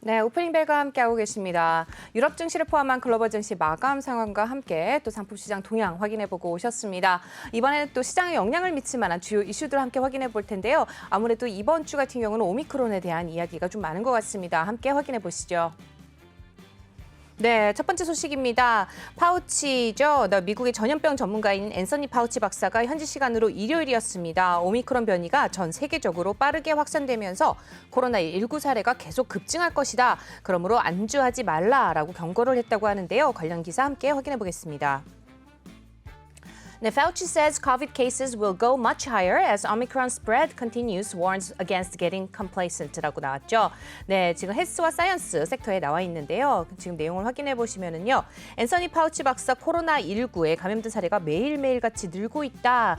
네, 오프닝 벨과 함께하고 계십니다. 유럽 증시를 포함한 글로벌 증시 마감 상황과 함께 또 상품 시장 동향 확인해보고 오셨습니다. 이번에는 또 시장에 영향을 미칠 만한 주요 이슈들 함께 확인해 볼 텐데요. 아무래도 이번 주 같은 경우는 오미크론에 대한 이야기가 좀 많은 것 같습니다. 함께 확인해 보시죠. 네, 첫 번째 소식입니다. 파우치죠. 미국의 전염병 전문가인 앤서니 파우치 박사가 현지 시간으로 일요일이었습니다. 오미크론 변이가 전 세계적으로 빠르게 확산되면서 코로나19 사례가 계속 급증할 것이다. 그러므로 안주하지 말라라고 경고를 했다고 하는데요. 관련 기사 함께 확인해 보겠습니다. 네, Fauci says COVID cases will go much higher as Omicron spread continues, warns against getting complacent라고 나왔죠. 네, 지금 헬스와 사이언스 섹터에 나와 있는데요. 지금 내용을 확인해 보시면은요. 앤서니 파우치 박사 코로나19에 감염된 사례가 매일매일 같이 늘고 있다.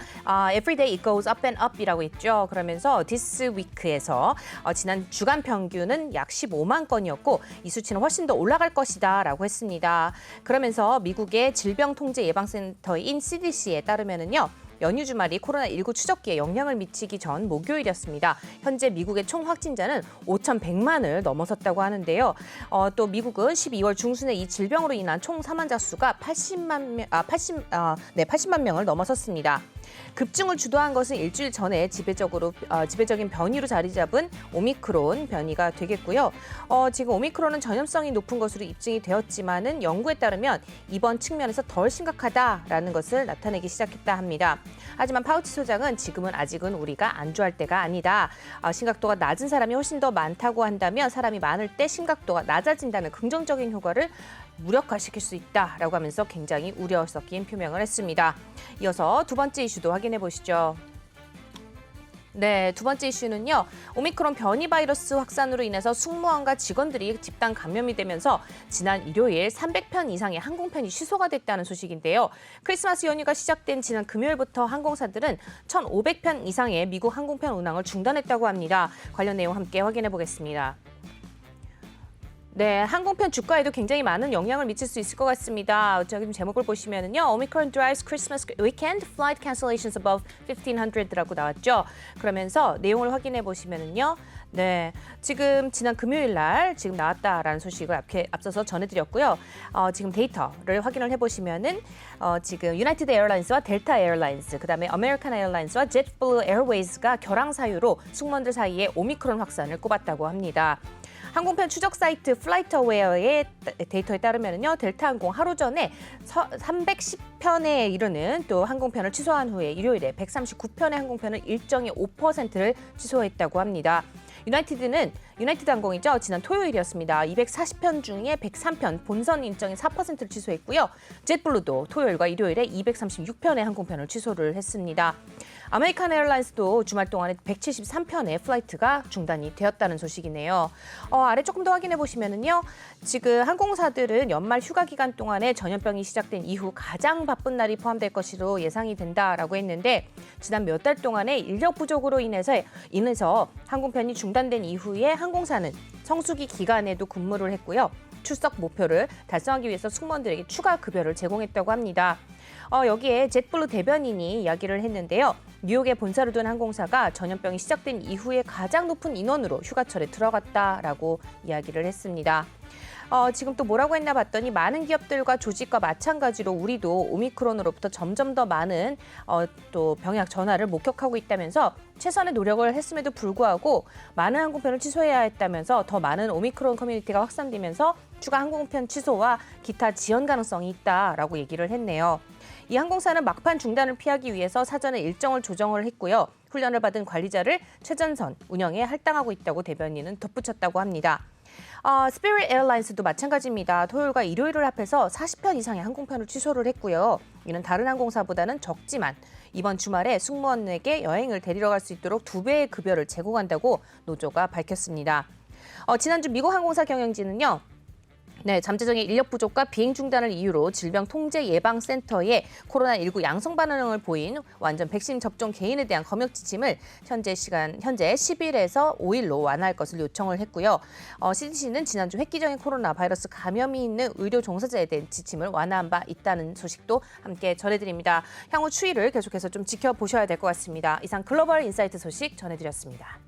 Every day it goes up and up이라고 있죠. 그러면서 This Week에서 지난 주간 평균은 약 15만 건이었고 이 수치는 훨씬 더 올라갈 것이다라고 했습니다. 그러면서 미국의 질병통제예방센터인 CDC에 따르면은요. 연휴 주말이 코로나19 추적기에 영향을 미치기 전 목요일이었습니다. 현재 미국의 총 확진자는 5,100만을 넘어섰다고 하는데요. 또 미국은 12월 중순에 이 질병으로 인한 총 사망자 수가 80만 명을 넘어섰습니다. 급증을 주도한 것은 일주일 전에 지배적인 변이로 자리 잡은 오미크론 변이가 되겠고요. 지금 오미크론은 전염성이 높은 것으로 입증이 되었지만은 연구에 따르면 이번 측면에서 덜 심각하다라는 것을 나타내기 시작했다 합니다. 하지만 파우치 소장은 지금은 아직은 우리가 안주할 때가 아니다. 심각도가 낮은 사람이 훨씬 더 많다고 한다면 사람이 많을 때 심각도가 낮아진다는 긍정적인 효과를 무력화시킬 수 있다라고 하면서 굉장히 우려 섞인 표명을 했습니다. 이어서 두 번째 이슈도 확인해 보시죠. 네, 두 번째 이슈는요. 오미크론 변이 바이러스 확산으로 인해서 승무원과 직원들이 집단 감염이 되면서 지난 일요일 300편 이상의 항공편이 취소가 됐다는 소식인데요. 크리스마스 연휴가 시작된 지난 금요일부터 항공사들은 1,500편 이상의 미국 항공편 운항을 중단했다고 합니다. 관련 내용 함께 확인해 보겠습니다. 네, 항공편 주가에도 굉장히 많은 영향을 미칠 수 있을 것 같습니다. 지금 제목을 보시면은요, Omicron drives Christmas weekend flight cancellations above 1,500라고 나왔죠. 그러면서 내용을 확인해 보시면은요, 네, 지금 지난 금요일 날 지금 나왔다라는 소식을 앞서서 전해드렸고요. 지금 데이터를 확인을 해보시면은 지금 유나이티드 에어라인스와 델타 에어라인스, 그다음에 아메리칸 에어라인스와 jetblue airways가 결항 사유로 승무원들 사이에 오미크론 확산을 꼽았다고 합니다. 항공편 추적 사이트 플라이트어웨어의 데이터에 따르면요, 델타항공 하루 전에 310편에 이르는 또 항공편을 취소한 후에 일요일에 139편의 항공편을 일정의 5%를 취소했다고 합니다. 유나이티드 항공이죠. 지난 토요일이었습니다. 240편 중에 103편 본선 일정의 4%를 취소했고요. jetblue도 토요일과 일요일에 236편의 항공편을 취소를 했습니다. 아메리칸 에어라인스도 주말 동안에 173편의 플라이트가 중단이 되었다는 소식이네요. 아래 조금 더 확인해 보시면은요. 지금 항공사들은 연말 휴가 기간 동안에 전염병이 시작된 이후 가장 바쁜 날이 포함될 것으로 예상이 된다라고 했는데 지난 몇 달 동안의 인력 부족으로 인해서 항공편이 중단된 이후에 항공사는 성수기 기간에도 근무를 했고요. 출석 목표를 달성하기 위해서 승무원들에게 추가 급여를 제공했다고 합니다. 여기에 jetblue 대변인이 이야기를 했는데요. 뉴욕에 본사를 둔 항공사가 전염병이 시작된 이후에 가장 높은 인원으로 휴가철에 들어갔다라고 이야기를 했습니다. 지금 또 뭐라고 했나 봤더니 많은 기업들과 조직과 마찬가지로 우리도 오미크론으로부터 점점 더 많은 또 병약 전환을 목격하고 있다면서 최선의 노력을 했음에도 불구하고 많은 항공편을 취소해야 했다면서 더 많은 오미크론 커뮤니티가 확산되면서 추가 항공편 취소와 기타 지연 가능성이 있다라고 얘기를 했네요. 이 항공사는 막판 중단을 피하기 위해서 사전에 일정을 조정을 했고요. 훈련을 받은 관리자를 최전선 운영에 할당하고 있다고 대변인은 덧붙였다고 합니다. 스피릿 에어라인스도 마찬가지입니다. 토요일과 일요일을 합해서 40편 이상의 항공편을 취소를 했고요. 이는 다른 항공사보다는 적지만 이번 주말에 승무원에게 여행을 데리러 갈 수 있도록 2배의 급여를 제공한다고 노조가 밝혔습니다. 지난주 미국 항공사 경영진은요. 네, 잠재적인 인력 부족과 비행 중단을 이유로 질병통제예방센터에 코로나19 양성 반응을 보인 완전 백신 접종 개인에 대한 검역 지침을 현재 10일에서 5일로 완화할 것을 요청을 했고요. CDC는 지난주 획기적인 코로나 바이러스 감염이 있는 의료 종사자에 대한 지침을 완화한 바 있다는 소식도 함께 전해드립니다. 향후 추이를 계속해서 좀 지켜보셔야 될 것 같습니다. 이상 글로벌 인사이트 소식 전해드렸습니다.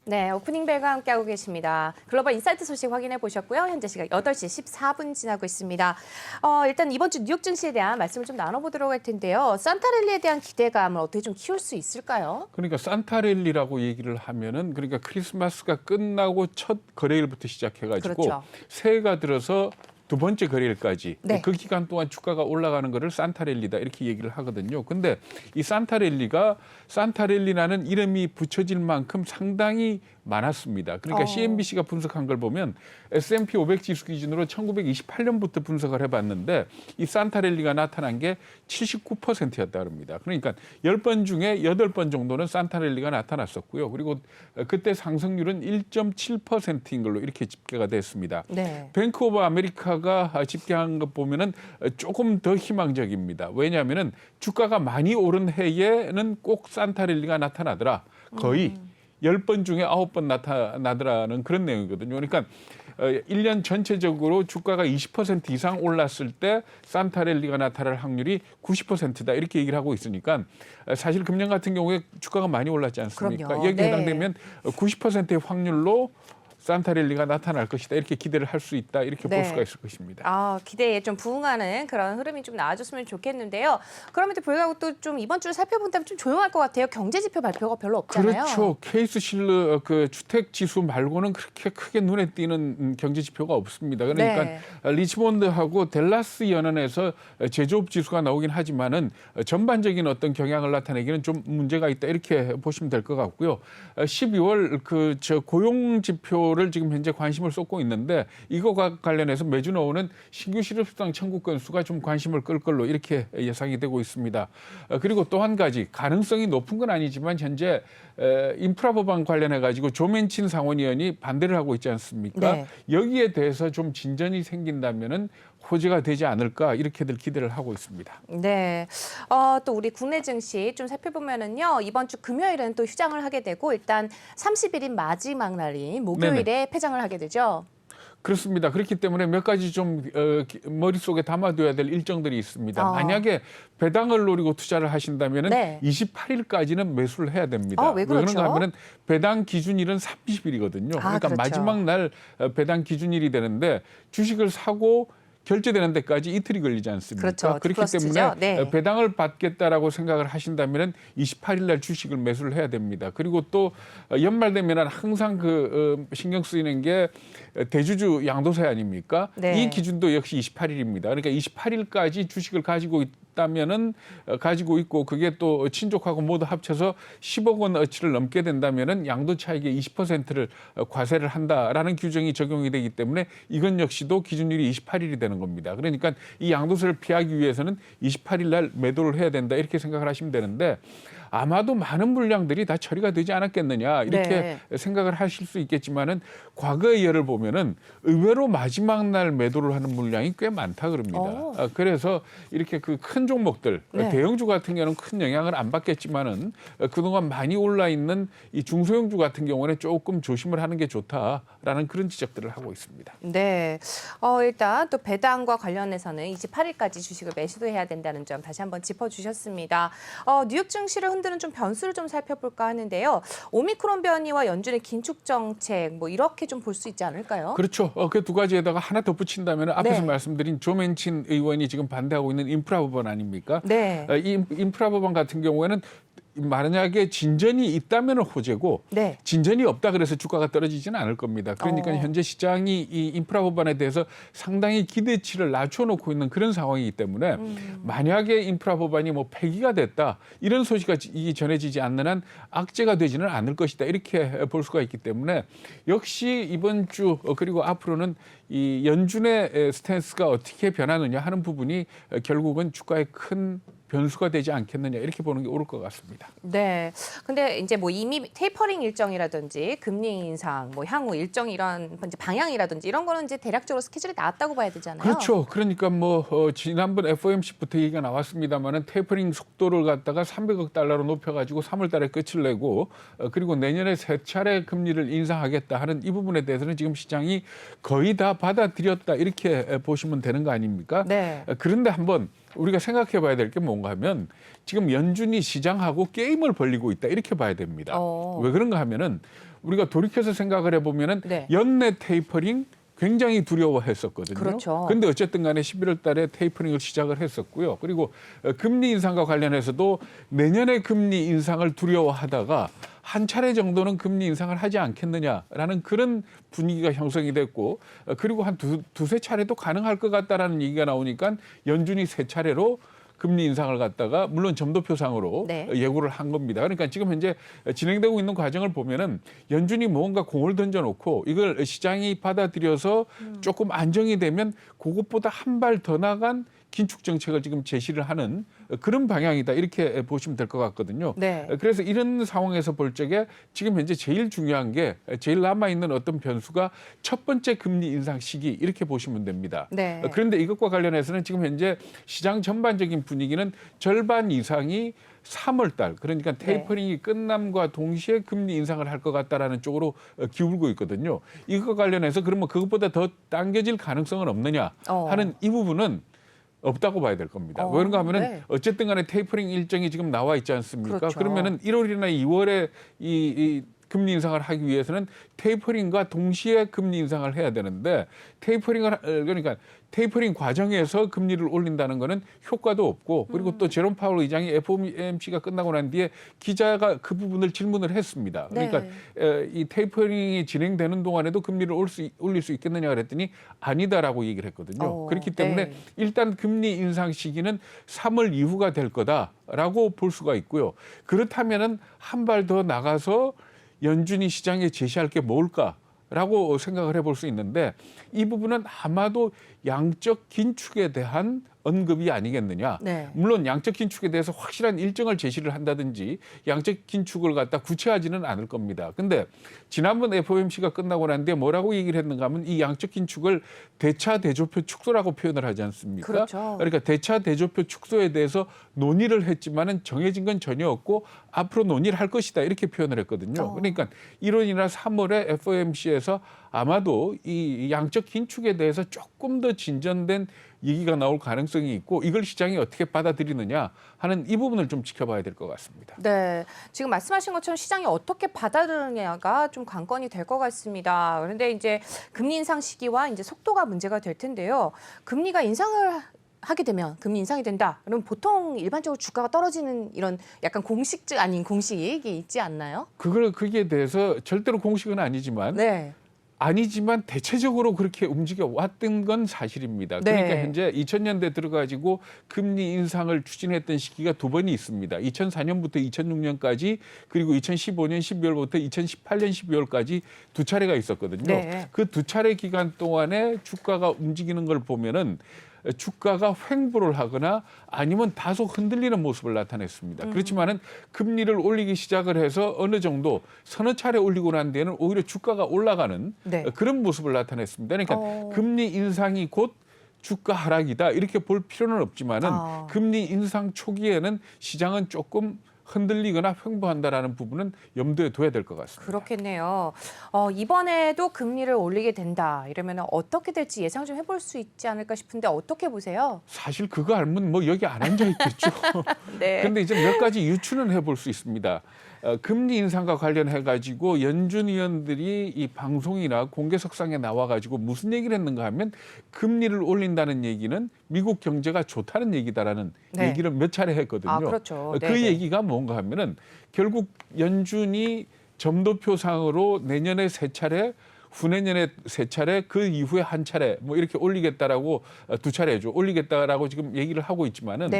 네, 오프닝 벨과 함께하고 계십니다. 글로벌 인사이트 소식 확인해 보셨고요. 현재 시각 8시 14분 지나고 있습니다. 일단 이번 주 뉴욕 증시에 대한 말씀을 좀 나눠보도록 할 텐데요. 산타랠리에 대한 기대감을 어떻게 좀 키울 수 있을까요? 그러니까 산타랠리라고 얘기를 하면은 그러니까 크리스마스가 끝나고 첫 거래일부터 시작해가지고 그렇죠. 새해가 들어서 두 번째 거래일까지 네. 그 기간 동안 주가가 올라가는 거를 산타랠리다 이렇게 얘기를 하거든요. 근데 이 산타랠리가 산타랠리라는 이름이 붙여질 만큼 상당히 많았습니다. 그러니까 CNBC가 분석한 걸 보면 S&P 500 지수 기준으로 1928년부터 분석을 해봤는데 이 산타랠리가 나타난 게 79%였다 그럽니다. 그러니까 10번 중에 8번 정도는 산타랠리가 나타났었고요. 그리고 그때 상승률은 1.7%인 걸로 이렇게 집계가 됐습니다. 네. 뱅크 오브 아메리카가 집계한 것 보면은 조금 더 희망적입니다. 왜냐하면은 주가가 많이 오른 해에는 꼭 산타랠리가 나타나더라. 거의 10번 중에 9번 나타나더라는 그런 내용이거든요. 그러니까 1년 전체적으로 주가가 20% 이상 올랐을 때 산타랠리가 나타날 확률이 90%다 이렇게 얘기를 하고 있으니까 사실 금년 같은 경우에 주가가 많이 올랐지 않습니까? 그럼요. 여기에 네. 해당되면 90%의 확률로 산타랠리가 나타날 것이다 이렇게 기대를 할 수 있다 이렇게 네. 볼 수가 있을 것입니다. 기대에 좀 부응하는 그런 흐름이 좀 나와줬으면 좋겠는데요. 그럼에도 불구하고 또 좀 이번 주를 살펴본다면 좀 조용할 것 같아요. 경제 지표 발표가 별로 없잖아요. 그렇죠. 케이스 실러 그 주택 지수 말고는 그렇게 크게 눈에 띄는 경제 지표가 없습니다. 그러니까 네. 리치몬드하고 댈러스 연원에서 제조업 지수가 나오긴 하지만은 전반적인 어떤 경향을 나타내기는 좀 문제가 있다 이렇게 보시면 될 것 같고요. 12월 고용 지표를 지금 현재 관심을 쏟고 있는데 이거와 관련해서 매주 나오는 신규 실업수당 청구 건수가 좀 관심을 끌 걸로 이렇게 예상이 되고 있습니다. 그리고 또 한 가지 가능성이 높은 건 아니지만 현재 인프라 법안 관련해 가지고 조맨친 상원의원이 반대를 하고 있지 않습니까? 네. 여기에 대해서 좀 진전이 생긴다면은 호재가 되지 않을까 이렇게들 기대를 하고 있습니다. 네. 또 우리 국내 증시 좀 살펴보면은요. 이번 주 금요일은 또 휴장을 하게 되고 일단 30일인 마지막 날인 목요일에 폐장을 하게 되죠. 그렇습니다. 그렇기 때문에 몇 가지 좀 머릿속에 담아둬야 될 일정들이 있습니다. 만약에 배당을 노리고 투자를 하신다면 네. 28일까지는 매수를 해야 됩니다. 왜 그렇죠? 그런가 하면 배당 기준일은 30일이거든요. 그러니까 그렇죠. 마지막 날 배당 기준일이 되는데 주식을 사고 결제되는 데까지 이틀이 걸리지 않습니까? 그렇죠. 그렇기 플러스죠. 때문에 네. 배당을 받겠다라고 생각을 하신다면 28일 날 주식을 매수를 해야 됩니다. 그리고 또 연말 되면 항상 신경 쓰이는 게 대주주 양도세 아닙니까? 네. 이 기준도 역시 28일입니다. 그러니까 28일까지 주식을 가지고 있다면은 가지고 있고 그게 또 친족하고 모두 합쳐서 10억 원 어치를 넘게 된다면은 양도 차익의 20%를 과세를 한다라는 규정이 적용이 되기 때문에 이건 역시도 기준일이 28일이 되는 겁니다. 그러니까 이 양도세를 피하기 위해서는 28일 날 매도를 해야 된다 이렇게 생각을 하시면 되는데 아마도 많은 물량들이 다 처리가 되지 않았겠느냐 이렇게 생각을 하실 수 있겠지만은 과거의 예를 보면은 의외로 마지막 날 매도를 하는 물량이 꽤 많다 그럽니다. 그래서 이렇게 그 큰 종목들 대형주 같은 경우는 큰 영향을 안 받겠지만은 그동안 많이 올라 있는 이 중소형주 같은 경우는 조금 조심을 하는 게 좋다라는 그런 지적들을 하고 있습니다. 네. 일단 또 배당과 관련해서는 28일까지 주식을 매수도 해야 된다는 점 다시 한번 짚어주셨습니다. 뉴욕 증시를 흔드는 좀 변수를 좀 살펴볼까 하는데요. 오미크론 변이와 연준의 긴축 정책 뭐 이렇게 좀 볼 수 있지 않을까요? 그렇죠. 그 두 가지에다가 하나 덧붙인다면 앞에서 네. 말씀드린 조맨친 의원이 지금 반대하고 있는 인프라 법안 아닙니까? 네. 이 인프라 법안 같은 경우에는 만약에 진전이 있다면 호재고 네. 진전이 없다 그래서 주가가 떨어지지는 않을 겁니다. 그러니까 현재 시장이 이 인프라 법안에 대해서 상당히 기대치를 낮춰놓고 있는 그런 상황이기 때문에 만약에 인프라 법안이 뭐 폐기가 됐다 이런 소식이 전해지지 않는 한 악재가 되지는 않을 것이다 이렇게 볼 수가 있기 때문에 역시 이번 주 그리고 앞으로는 이 연준의 스탠스가 어떻게 변하느냐 하는 부분이 결국은 주가에 큰 변수가 되지 않겠느냐 이렇게 보는 게 옳을 것 같습니다. 네. 근데 이제 뭐 이미 테이퍼링 일정이라든지 금리 인상, 뭐 향후 일정 이런 이제 방향이라든지 이런 거는 이제 대략적으로 스케줄이 나왔다고 봐야 되잖아요. 그렇죠. 그러니까 뭐 지난번 FOMC부터 얘기가 나왔습니다만은 테이퍼링 속도를 갖다가 300억 달러로 높여가지고 3월달에 끝을 내고 그리고 내년에 세 차례 금리를 인상하겠다 하는 이 부분에 대해서는 지금 시장이 거의 다 받아들였다 이렇게 보시면 되는 거 아닙니까? 네. 그런데 한번 우리가 생각해 봐야 될 게 뭔가 하면 지금 연준이 시장하고 게임을 벌리고 있다 이렇게 봐야 됩니다. 왜 그런가 하면은 우리가 돌이켜서 생각을 해보면은 네. 연내 테이퍼링 굉장히 두려워했었거든요. 그렇죠. 근데 어쨌든 간에 11월 달에 테이퍼링을 시작을 했었고요. 그리고 금리 인상과 관련해서도 내년에 금리 인상을 두려워하다가 한 차례 정도는 금리 인상을 하지 않겠느냐라는 그런 분위기가 형성이 됐고, 그리고 한 두세 차례도 가능할 것 같다라는 얘기가 나오니까 연준이 세 차례로 금리 인상을 갖다가 물론 점도표상으로 네. 예고를 한 겁니다. 그러니까 지금 현재 진행되고 있는 과정을 보면은 연준이 뭔가 공을 던져놓고 이걸 시장이 받아들여서 조금 안정이 되면 그것보다 한 발 더 나간 긴축 정책을 지금 제시를 하는 그런 방향이다, 이렇게 보시면 될 것 같거든요. 네. 그래서 이런 상황에서 볼 적에 지금 현재 제일 중요한 게, 제일 남아있는 어떤 변수가 첫 번째 금리 인상 시기, 이렇게 보시면 됩니다. 네. 그런데 이것과 관련해서는 지금 현재 시장 전반적인 분위기는 절반 이상이 3월 달, 그러니까 테이퍼링이 끝남과 동시에 금리 인상을 할 것 같다라는 쪽으로 기울고 있거든요. 이것과 관련해서 그러면 그것보다 더 당겨질 가능성은 없느냐 하는 이 부분은 없다고 봐야 될 겁니다. 왜 그런가 하면은 네. 어쨌든 간에 테이퍼링 일정이 지금 나와 있지 않습니까? 그렇죠. 그러면은 1월이나 2월에 이 금리 인상을 하기 위해서는 테이퍼링과 동시에 금리 인상을 해야 되는데, 그러니까 테이퍼링 과정에서 금리를 올린다는 거는 효과도 없고, 그리고 또 제롬 파월 의장이 FOMC가 끝나고 난 뒤에 기자가 그 부분을 질문을 했습니다. 그러니까 이 테이퍼링이 진행되는 동안에도 금리를 올릴 수 있겠느냐 그랬더니 아니다라고 얘기를 했거든요. 그렇기 때문에 일단 금리 인상 시기는 3월 이후가 될 거다라고 볼 수가 있고요. 그렇다면은 한 발 더 나가서 연준이 시장에 제시할 게 뭘까라고 생각을 해볼 수 있는데, 이 부분은 아마도 양적 긴축에 대한 언급이 아니겠느냐. 네. 물론 양적 긴축에 대해서 확실한 일정을 제시를 한다든지 양적 긴축을 갖다 구체하지는 않을 겁니다. 근데 지난번 FOMC가 끝나고 난 뒤에 뭐라고 얘기를 했는가 하면 이 양적 긴축을 대차 대조표 축소라고 표현을 하지 않습니까? 그렇죠. 그러니까 대차 대조표 축소에 대해서 논의를 했지만은 정해진 건 전혀 없고 앞으로 논의를 할 것이다, 이렇게 표현을 했거든요. 그러니까 1월이나 3월에 FOMC에서 아마도 이 양적 긴축에 대해서 조금 더 진전된 얘기가 나올 가능성이 있고, 이걸 시장이 어떻게 받아들이느냐 하는 이 부분을 좀 지켜봐야 될 것 같습니다. 네, 지금 말씀하신 것처럼 시장이 어떻게 받아들이느냐가 좀 관건이 될 것 같습니다. 그런데 이제 금리 인상 시기와 이제 속도가 문제가 될 텐데요. 금리가 인상을 하게 되면, 금리 인상이 된다, 그럼 보통 일반적으로 주가가 떨어지는 이런 약간 공식적 아닌 공식이 있지 않나요? 거기에 대해서 절대로 공식은 아니지만 네. 대체적으로 그렇게 움직여 왔던 건 사실입니다. 그러니까 현재 2000년대 들어가지고 금리 인상을 추진했던 시기가 두 번이 있습니다. 2004년부터 2006년까지, 그리고 2015년 12월부터 2018년 12월까지 두 차례가 있었거든요. 네. 그 두 차례 기간 동안에 주가가 움직이는 걸 보면은 주가가 횡보를 하거나 아니면 다소 흔들리는 모습을 나타냈습니다. 그렇지만은 금리를 올리기 시작을 해서 어느 정도 서너 차례 올리고 난 뒤에는 오히려 주가가 올라가는 그런 모습을 나타냈습니다. 그러니까 금리 인상이 곧 주가 하락이다, 이렇게 볼 필요는 없지만은 금리 인상 초기에는 시장은 조금 흔들리거나 횡보한다라는 부분은 염두에 둬야 될 것 같습니다. 그렇겠네요. 이번에도 금리를 올리게 된다, 이러면 어떻게 될지 예상 좀 해볼 수 있지 않을까 싶은데 어떻게 보세요? 사실 그거 알면 뭐 여기 안 앉아 있겠죠. 네. 그런데 이제 몇 가지 유추는 해볼 수 있습니다. 금리 인상과 관련해 가지고 연준 위원들이 이 방송이나 공개석상에 나와 가지고 무슨 얘기를 했는가 하면, 금리를 올린다는 얘기는 미국 경제가 좋다는 얘기다라는 얘기를 몇 차례 했거든요. 그렇죠. 그 얘기가 뭔가 하면은 결국 연준이 점도표상으로 내년에 세 차례, 후내년에 세 차례, 그 이후에 한 차례 뭐 이렇게 올리겠다라고, 두 차례죠, 올리겠다라고 지금 얘기를 하고 있지만은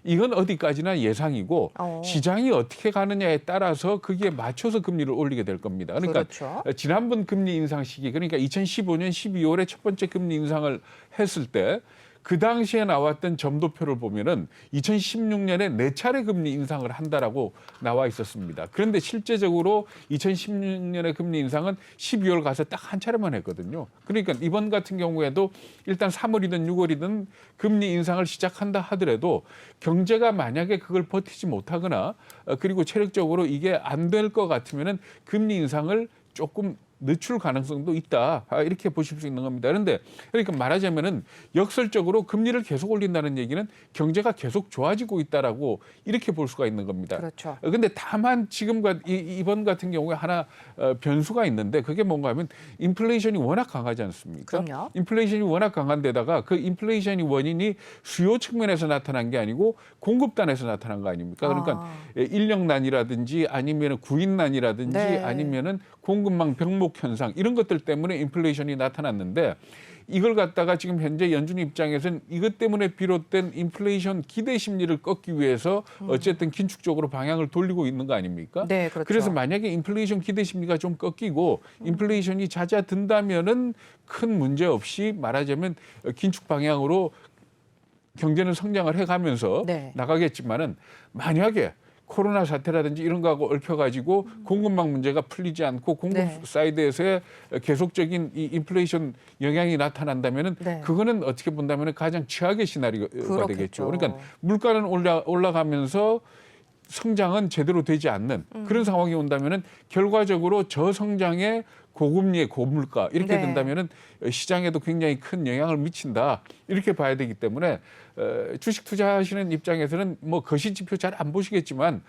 이건 어디까지나 예상이고 시장이 어떻게 가느냐에 따라서 거기에 맞춰서 금리를 올리게 될 겁니다. 그러니까 지난번 금리 인상 시기, 그러니까 2015년 12월에 첫 번째 금리 인상을 했을 때 그 당시에 나왔던 점도표를 보면은 2016년에 네 차례 금리 인상을 한다라고 나와 있었습니다. 그런데 실제적으로 2016년의 금리 인상은 12월 가서 딱 한 차례만 했거든요. 그러니까 이번 같은 경우에도 일단 3월이든 6월이든 금리 인상을 시작한다 하더라도 경제가 만약에 그걸 버티지 못하거나 그리고 체력적으로 이게 안 될 것 같으면은 금리 인상을 조금 늦출 가능성도 있다. 이렇게 보실 수 있는 겁니다. 그런데 그러니까 말하자면은 역설적으로 금리를 계속 올린다는 얘기는 경제가 계속 좋아지고 있다라고 이렇게 볼 수가 있는 겁니다. 그렇죠. 근데 다만 지금과 이번 같은 경우에 하나 변수가 있는데 그게 뭔가 하면 인플레이션이 워낙 강하지 않습니까? 그럼요. 인플레이션이 워낙 강한 데다가 그 인플레이션이 원인이 수요 측면에서 나타난 게 아니고 공급단에서 나타난 거 아닙니까? 그러니까 인력난이라든지 아니면 구인난이라든지 네. 아니면은 공급망 병목 현상 이런 것들 때문에 인플레이션이 나타났는데 이걸 갖다가 지금 현재 연준 입장에서는 이것 때문에 비롯된 인플레이션 기대 심리를 꺾기 위해서 어쨌든 긴축적으로 방향을 돌리고 있는 거 아닙니까? 네, 그렇죠. 그래서 만약에 인플레이션 기대 심리가 좀 꺾이고 인플레이션이 잦아든다면은 큰 문제 없이 말하자면 긴축 방향으로 경제는 성장을 해가면서 네. 나가겠지만은 만약에 코로나 사태라든지 이런 거하고 얽혀가지고 공급망 문제가 풀리지 않고 공급 네. 사이드에서의 계속적인 이 인플레이션 영향이 나타난다면은 네. 그거는 어떻게 본다면은 가장 최악의 시나리오가 그렇겠죠. 되겠죠. 그러니까 물가는 올라가면서 성장은 제대로 되지 않는 그런 상황이 온다면은 결과적으로 저성장의 고금리의 고물가 이렇게 네. 된다면은 시장에도 굉장히 큰 영향을 미친다 이렇게 봐야 되기 때문에 주식 투자하시는 입장에서는 뭐 거시 지표 잘 안 보시겠지만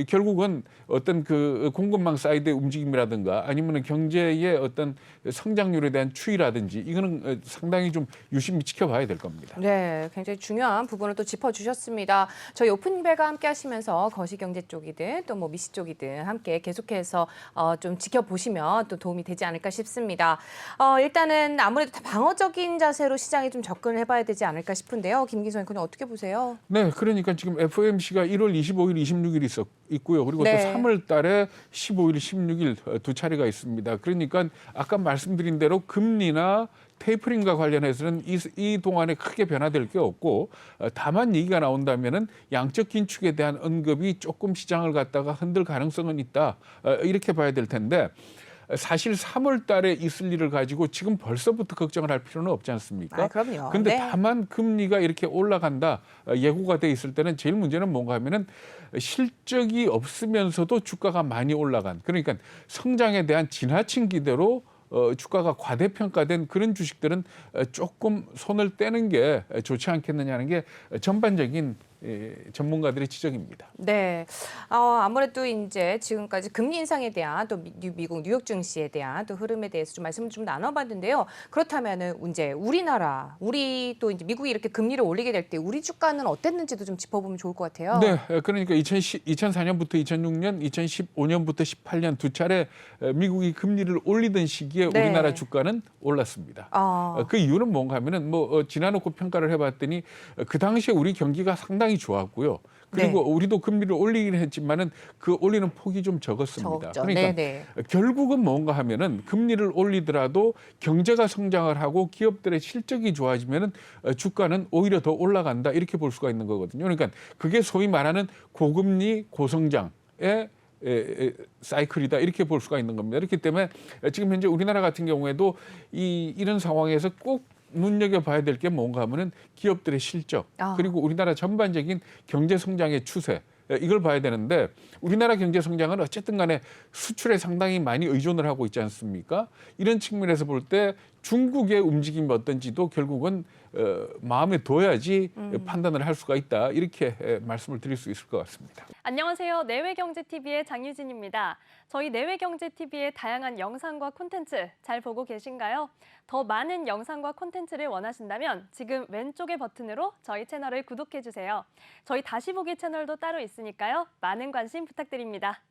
결국은 어떤 그 공급망 사이드의 움직임이라든가 아니면 경제의 어떤 성장률에 대한 추이라든지 이거는 상당히 좀 유심히 지켜봐야 될 겁니다. 네, 굉장히 중요한 부분을 또 짚어주셨습니다. 저희 오픈벨과 함께 하시면서 거시경제 쪽이든 또 뭐 미시 쪽이든 함께 계속해서 좀 지켜보시면 또 도움이 되지 않을까 싶습니다. 일단은 아무래도 다 방어적인 자세로 시장에 좀 접근을 해봐야 되지 않을까 싶은데요. 김기성 앵커는 어떻게 보세요? 네, 그러니까 지금 FOMC가 1월 25일, 26일 있고요. 그리고 네. 또 3월 달에 15일, 16일 두 차례가 있습니다. 그러니까 아까 말씀드린 대로 금리나 테이퍼링과 관련해서는 이 동안에 크게 변화될 게 없고 다만 얘기가 나온다면은 양적 긴축에 대한 언급이 조금 시장을 갖다가 흔들 가능성은 있다. 이렇게 봐야 될 텐데 사실 3월 달에 있을 일을 가지고 지금 벌써부터 걱정을 할 필요는 없지 않습니까? 그럼요. 근데 네. 다만 금리가 이렇게 올라간다 예고가 돼 있을 때는 제일 문제는 뭔가 하면은 실적이 없으면서도 주가가 많이 올라간 그러니까 성장에 대한 지나친 기대로 주가가 과대평가된 그런 주식들은 조금 손을 떼는 게 좋지 않겠느냐는 게 전반적인 전문가들의 지적입니다. 네, 아무래도 이제 지금까지 금리 인상에 대한 또 미국 뉴욕 증시에 대한 또 흐름에 대해서 좀 말씀을 좀 나눠봤는데요. 그렇다면은 이제 우리 또 이제 미국이 이렇게 금리를 올리게 될 때 우리 주가는 어땠는지도 좀 짚어보면 좋을 것 같아요. 네, 그러니까 2004년부터 2006년, 2015년부터 18년 두 차례 미국이 금리를 올리던 시기에 네. 우리나라 주가는 올랐습니다. 그 이유는 뭔가 하면은 지나놓고 평가를 해봤더니 그 당시에 우리 경기가 상당히 좋았고요. 그리고 네. 우리도 금리를 올리긴 했지만은 그 올리는 폭이 좀 적었습니다. 적죠. 그러니까 네네. 결국은 뭔가 하면은 금리를 올리더라도 경제가 성장을 하고 기업들의 실적이 좋아지면은 주가는 오히려 더 올라간다 이렇게 볼 수가 있는 거거든요. 그러니까 그게 소위 말하는 고금리 고성장의 사이클이다 이렇게 볼 수가 있는 겁니다. 그렇기 때문에 지금 현재 우리나라 같은 경우에도 이런 상황에서 꼭 눈여겨봐야 될 게 뭔가 하면은 기업들의 실적 그리고 우리나라 전반적인 경제 성장의 추세 이걸 봐야 되는데 우리나라 경제 성장은 어쨌든 간에 수출에 상당히 많이 의존을 하고 있지 않습니까? 이런 측면에서 볼 때 중국의 움직임이 어떤지도 결국은 마음에 둬야지 판단을 할 수가 있다. 이렇게 말씀을 드릴 수 있을 것 같습니다. 안녕하세요. 내외경제TV의 장유진입니다. 저희 내외경제TV의 다양한 영상과 콘텐츠 잘 보고 계신가요? 더 많은 영상과 콘텐츠를 원하신다면 지금 왼쪽의 버튼으로 저희 채널을 구독해주세요. 저희 다시 보기 채널도 따로 있으니까요. 많은 관심 부탁드립니다.